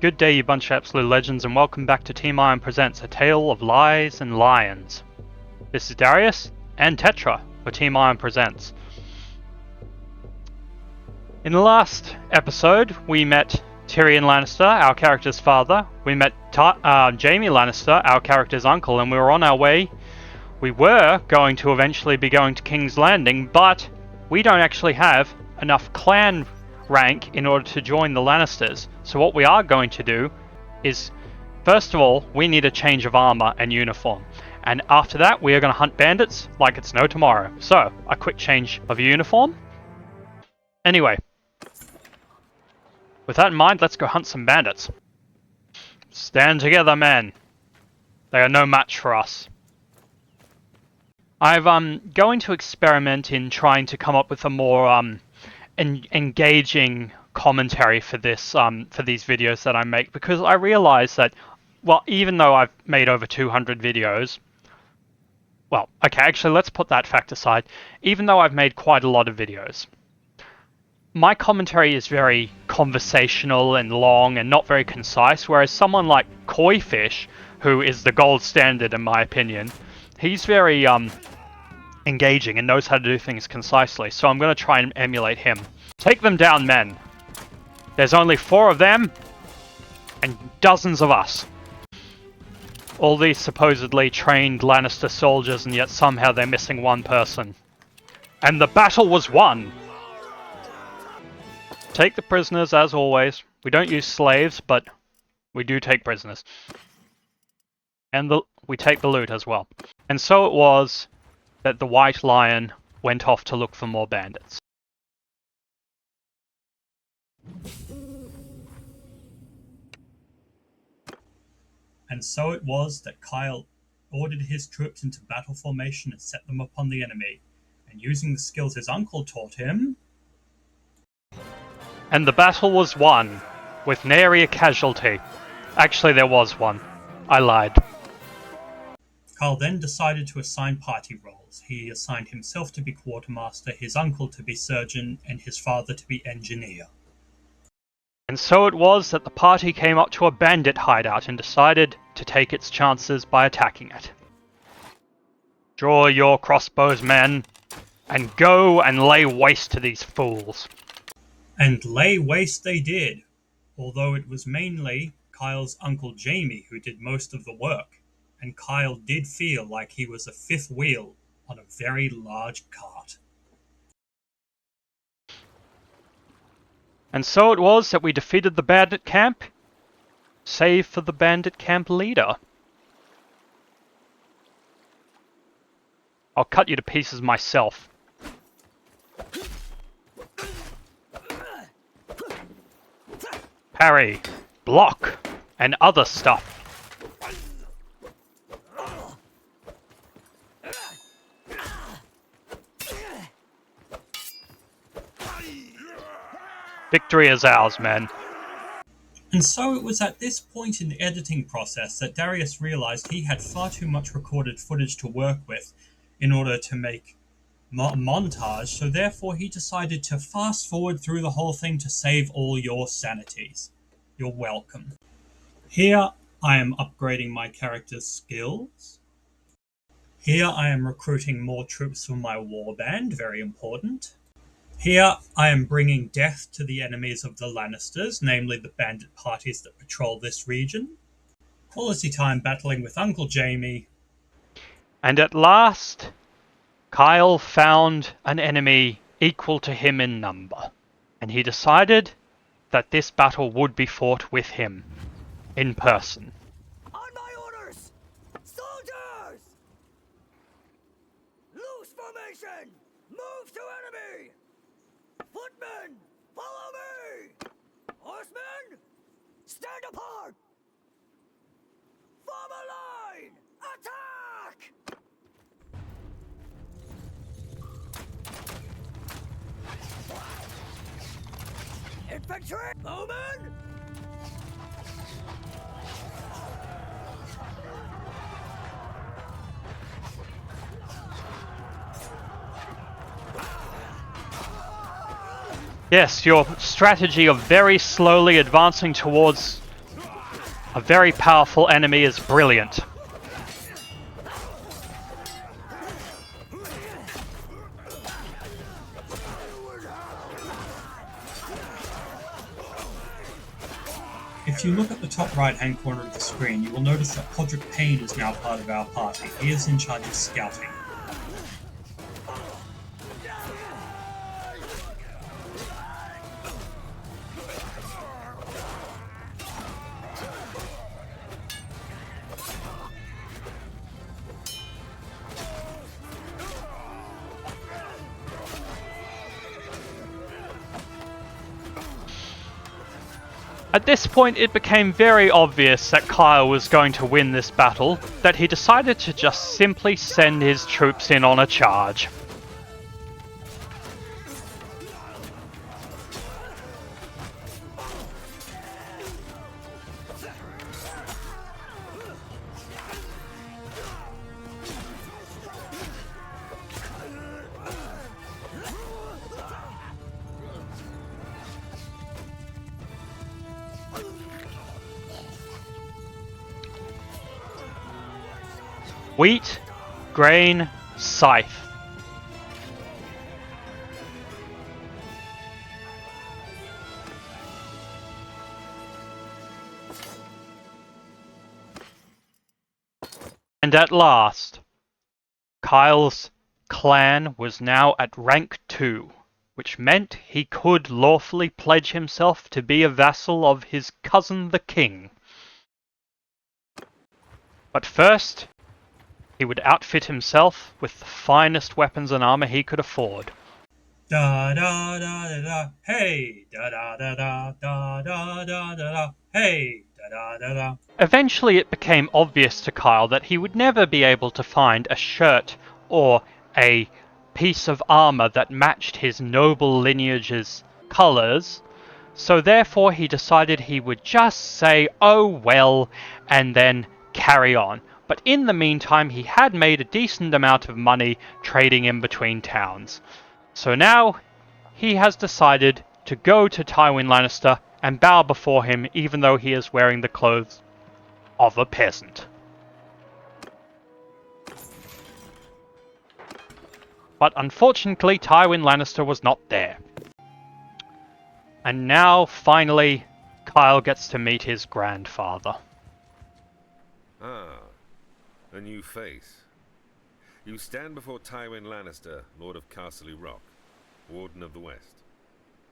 Good day, you bunch of absolute legends, and welcome back to Team Iron Presents A Tale of Lies and Lions. This is Darius and Tetra for Team Iron Presents. In the last episode, we met Tyrion Lannister, our character's father. We met Jaime Lannister, our character's uncle, and we were on our way. We were going to eventually be going to King's Landing, but we don't actually have enough clan rank in order to join the Lannisters. So what we are going to do is, first of all, we need a change of armor and uniform. And after that, we are going to hunt bandits like it's no tomorrow. So, a quick change of uniform. Anyway, with that in mind, let's go hunt some bandits. Stand together, men. They are no match for us. I'm going to experiment in trying to come up with a more engaging commentary for this for these videos that I make, because I realize that, well, even though I've made over 200 videos, well, okay, actually let's put that fact aside. Even though I've made quite a lot of videos, my commentary is very conversational and long and not very concise, whereas someone like Koifish, who is the gold standard in my opinion, he's very engaging and knows how to do things concisely. So I'm going to try and emulate him. Take them down, men. There's only 4 of them and dozens of us. All these supposedly trained Lannister soldiers, and yet somehow they're missing one person. And the battle was won! Take the prisoners as always. We don't use slaves, but we do take prisoners. And we take the loot as well. And so it was that the White Lion went off to look for more bandits. And so it was that Kyle ordered his troops into battle formation and set them upon the enemy, and using the skills his uncle taught him... And the battle was won, with nary a casualty. Actually, there was one. I lied. Kyle then decided to assign party roles. He assigned himself to be quartermaster, his uncle to be surgeon, and his father to be engineer. And so it was that the party came up to a bandit hideout and decided to take its chances by attacking it. Draw your crossbows, men, and go and lay waste to these fools. And lay waste they did, although it was mainly Kyle's uncle Jaime who did most of the work, and Kyle did feel like he was a fifth wheel on a very large cart. And so it was that we defeated the bandit camp, save for the bandit camp leader. I'll cut you to pieces myself. Parry, block, and other stuff. Victory is ours, men. And so it was at this point in the editing process that Darius realized he had far too much recorded footage to work with in order to make montage, so therefore he decided to fast forward through the whole thing to save all your sanities. You're welcome. Here I am upgrading my character's skills. Here I am recruiting more troops for my warband, very important. Here I am bringing death to the enemies of the Lannisters, namely the bandit parties that patrol this region. Quality time battling with Uncle Jaime. And at last, Kyle found an enemy equal to him in number, and he decided that this battle would be fought with him, in person. On my orders! Soldiers! Loose formation! Move to enemy! Footmen, follow me! Horsemen, stand apart! Form a line! Attack! Infantry, bowmen! Yes, your strategy of very slowly advancing towards A very powerful enemy is brilliant. If you look at the top right-hand corner of the screen, you will notice that Podrick Payne is now part of our party. He is in charge of scouting. At this point, it became very obvious that Kyle was going to win this battle, that he decided to just simply send his troops in on a charge. Wheat, grain, scythe. And at last, Kyle's clan was now at rank 2, which meant he could lawfully pledge himself to be a vassal of his cousin the king. But first, he would outfit himself with the finest weapons and armor he could afford. Da da da da da, hey! Da da da da da da da da, hey! Da da da da. Eventually it became obvious to Kyle that he would never be able to find a shirt or a piece of armor that matched his noble lineage's colors, so therefore he decided he would just say, "Oh well," and then carry on. But in the meantime, he had made a decent amount of money trading in between towns. So now, he has decided to go to Tywin Lannister and bow before him, even though he is wearing the clothes of a peasant. But unfortunately, Tywin Lannister was not there. And now, finally, Kyle gets to meet his grandfather. Ah, a new face. You stand before Tywin Lannister, Lord of Castle Rock, Warden of the West.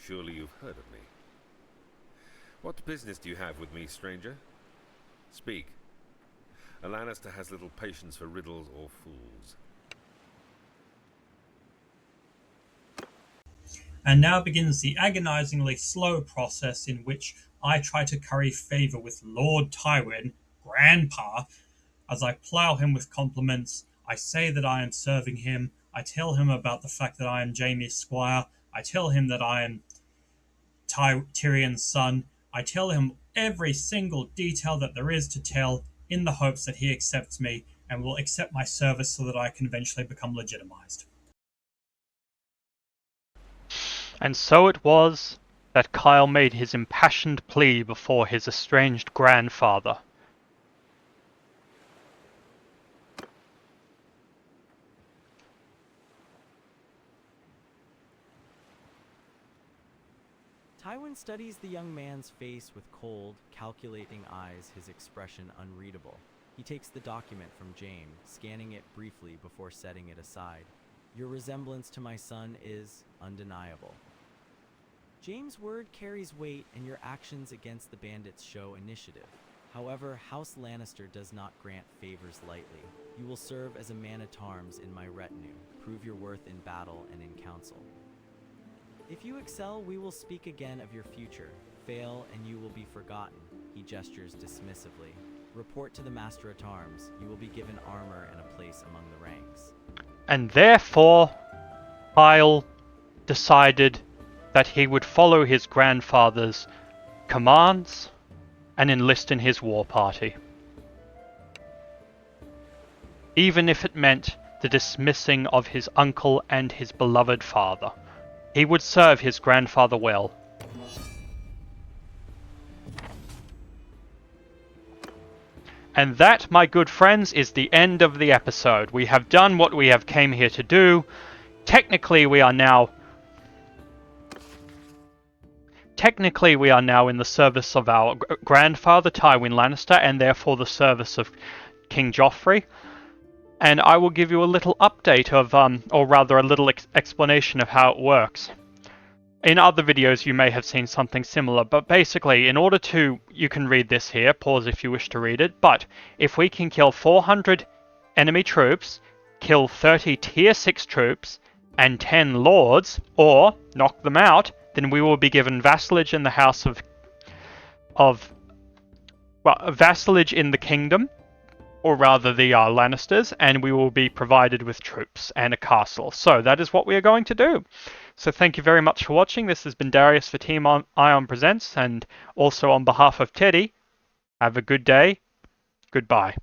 Surely you've heard of me. What business do you have with me, stranger? Speak. A Lannister has little patience for riddles or fools. And now begins the agonizingly slow process in which I try to curry favor with Lord Tywin, Grandpa, as I plough him with compliments. I say that I am serving him. I tell him about the fact that I am Jaime's squire. I tell him that I am Tyrion's son. I tell him every single detail that there is to tell in the hopes that he accepts me and will accept my service so that I can eventually become legitimized. And so it was that Kyle made his impassioned plea before his estranged grandfather. Tywin studies the young man's face with cold, calculating eyes, his expression unreadable. He takes the document from Jaime, scanning it briefly before setting it aside. Your resemblance to my son is undeniable. Jaime's word carries weight, and your actions against the bandits show initiative. However, House Lannister does not grant favors lightly. You will serve as a man-at-arms in my retinue. Prove your worth in battle and in council. If you excel, we will speak again of your future. Fail, and you will be forgotten. He gestures dismissively. Report to the Master-at-Arms. You will be given armor and a place among the ranks. And therefore, Kyle decided that he would follow his grandfather's commands and enlist in his war party. Even if it meant the dismissing of his uncle and his beloved father. He would serve his grandfather well. And that, my good friends, is the end of the episode. We have done what we have came here to do. Technically, we are now in the service of our grandfather, Tywin Lannister, and therefore the service of King Joffrey. And I will give you a little update of, or rather a little explanation of how it works. In other videos you may have seen something similar, but basically, in order to, you can read this here, pause if you wish to read it, but if we can kill 400 enemy troops, kill 30 tier 6 troops, and 10 lords, or knock them out, then we will be given vassalage in the house vassalage in the kingdom, or rather the Lannisters, and we will be provided with troops and a castle. So that is what we are going to do. So thank you very much for watching. This has been Darius for Team Ion Presents, and also on behalf of Teddy, have a good day. Goodbye.